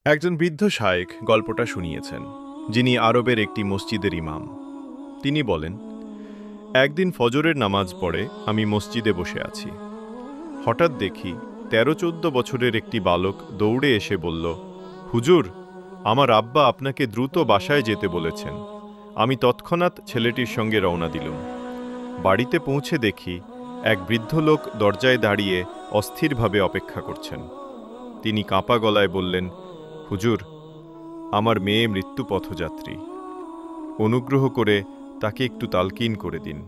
একজন বৃদ্ধ শায়েখ গল্পটা শুনিয়েছেন, যিনি আরবের একটি মসজিদের ইমাম। তিনি বলেন, একদিন ফজরের নামাজ পড়ে আমি মসজিদে বসে আছি। হঠাৎ দেখি ১৩-১৪ বছরের একটি বালক দৌড়ে এসে বলল, হুজুর, আমার আব্বা আপনাকে দ্রুত বাসায় যেতে বলেছেন। আমি তৎক্ষণাৎ ছেলেটির সঙ্গে রওনা দিলুম। বাড়িতে পৌঁছে দেখি এক বৃদ্ধ লোক দরজায় দাঁড়িয়ে অস্থিরভাবে অপেক্ষা করছেন। তিনি কাঁপা গলায় বললেন, হুজুর, আমার মেয়ে মৃত্যু পথযাত্রী, অনুগ্রহ করে তাকে একটু তালকিন করে দিন।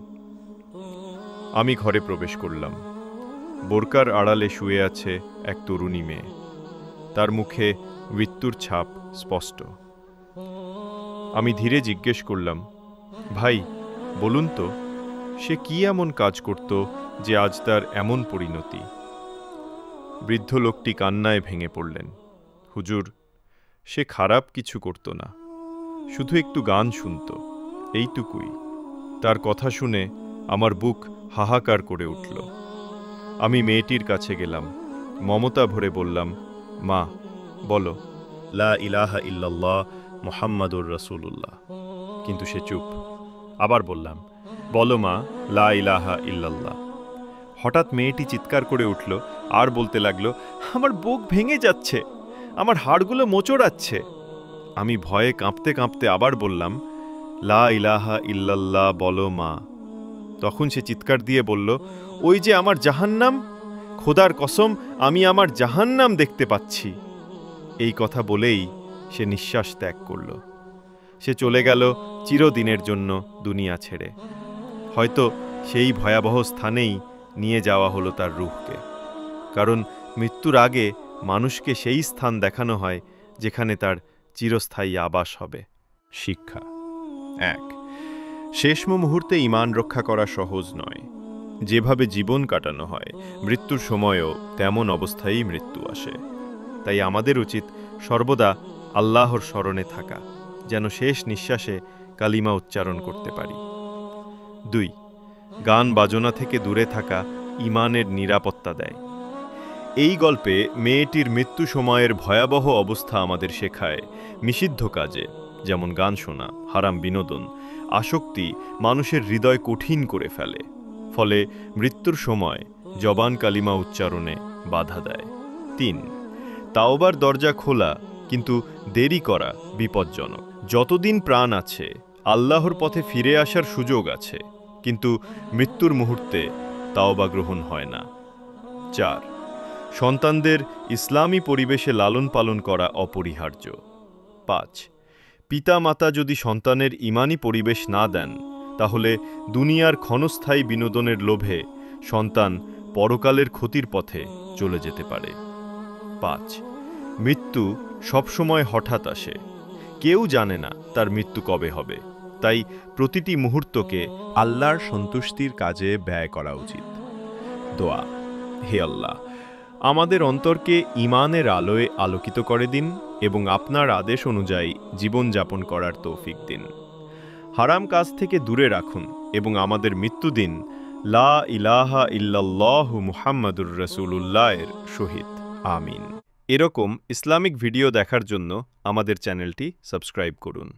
আমি ঘরে প্রবেশ করলাম। বোরকার আড়ালে শুয়ে আছে এক তরুণী মেয়ে। তার মুখে মৃত্যুর ছাপ স্পষ্ট। আমি ধীরে জিজ্ঞেস করলাম, ভাই, বলুন তো, সে কি এমন কাজ করত যে আজ তার এমন পরিণতি? বৃদ্ধ লোকটি কান্নায় ভেঙে পড়লেন। হুজুর, সে খারাপ কিছু করত না, শুধু একটু গান শুনত, এইটুকুই। তার কথা শুনে আমার বুক হাহাকার করে উঠল। আমি মেয়েটির কাছে গেলাম, মমতা ভরে বললাম, মা, বলো, লা ইলাহা ইল্লাল্লাহ মুহাম্মাদুর রাসূলুল্লাহ। কিন্তু সে চুপ। আবার বললাম, বলো মা, লা ইলাহা ইল্লাল্লাহ। হঠাৎ মেয়েটি চিৎকার করে উঠল আর বলতে লাগলো, আমার বুক ভেঙে যাচ্ছে, আমার হাড়গুলো মোচড়াচ্ছে। আমি ভয়ে কাঁপতে কাঁপতে আবার বললাম, লা ইলাহা ইল্লাল্লাহ বলো মা। তখন সে চিৎকার দিয়ে বলল, ওই যে আমার জাহান্নাম, খোদার কসম, আমি আমার জাহান্নাম দেখতে পাচ্ছি। এই কথা বলেই সে নিঃশ্বাস ত্যাগ করল। সে চলে গেল চিরদিনের জন্য দুনিয়া ছেড়ে। হয়তো সেই ভয়াবহ স্থানেই নিয়ে যাওয়া হলো তার রূহকে। কারণ মৃত্যুর আগে মানুষকে সেই স্থান দেখানো হয় যেখানে তার চিরস্থায়ী আবাস হবে। শিক্ষা ১. শেষ মুহূর্তে ঈমান রক্ষা করা সহজ নয়। যেভাবে জীবন কাটানো হয়, মৃত্যুর সময়ও তেমন অবস্থায়ই মৃত্যু আসে। তাই আমাদের উচিত সর্বদা আল্লাহর স্মরণে থাকা, যেন শেষ নিঃশ্বাসে কালিমা উচ্চারণ করতে পারি। ২. গান বাজনা থেকে দূরে থাকা ঈমানের নিরাপত্তা দেয়। এই গল্পে মেয়েটির মৃত্যু সময়ের ভয়াবহ অবস্থা আমাদের শেখায়, নিষিদ্ধ কাজে, যেমন গান শোনা, হারাম বিনোদন, আসক্তি মানুষের হৃদয় কঠিন করে ফেলে। ফলে মৃত্যুর সময় জবান কালিমা উচ্চারণে বাধা দেয়। ৩. তাওবার দরজা খোলা, কিন্তু দেরি করা বিপজ্জনক। যতদিন প্রাণ আছে, আল্লাহর পথে ফিরে আসার সুযোগ আছে, কিন্তু মৃত্যুর মুহূর্তে তাওবা গ্রহণ হয় না। ৪. সন্তানদের ইসলামী পরিবেশে লালন পালন করা অপরিহার্য। ৫. পিতা মাতা যদি সন্তানের ঈমানি পরিবেশ না দেন, তাহলে দুনিয়ার ক্ষণস্থায়ী বিনোদনের লোভে সন্তান পরকালের ক্ষতির পথে চলে যেতে পারে। ৫. মৃত্যু সবসময় হঠাৎ আসে। কেউ জানে না তার মৃত্যু কবে হবে। তাই প্রতিটি মুহূর্তকে আল্লাহর সন্তুষ্টির কাজে ব্যয় করা উচিত। দোয়া। হে আল্লাহ, আমাদের অন্তরকে ঈমানের আলোয় আলোকিত করে দিন এবং আপনার আদেশ অনুযায়ী জীবনযাপন করার তৌফিক দিন। হারাম কাজ থেকে দূরে রাখুন এবং আমাদের মৃত্যু দিন লা ইলাহা ইল্লাল্লাহু মুহাম্মাদুর রাসূলুল্লাহর সহিত। আমিন। এরকম ইসলামিক ভিডিও দেখার জন্য আমাদের চ্যানেলটি সাবস্ক্রাইব করুন।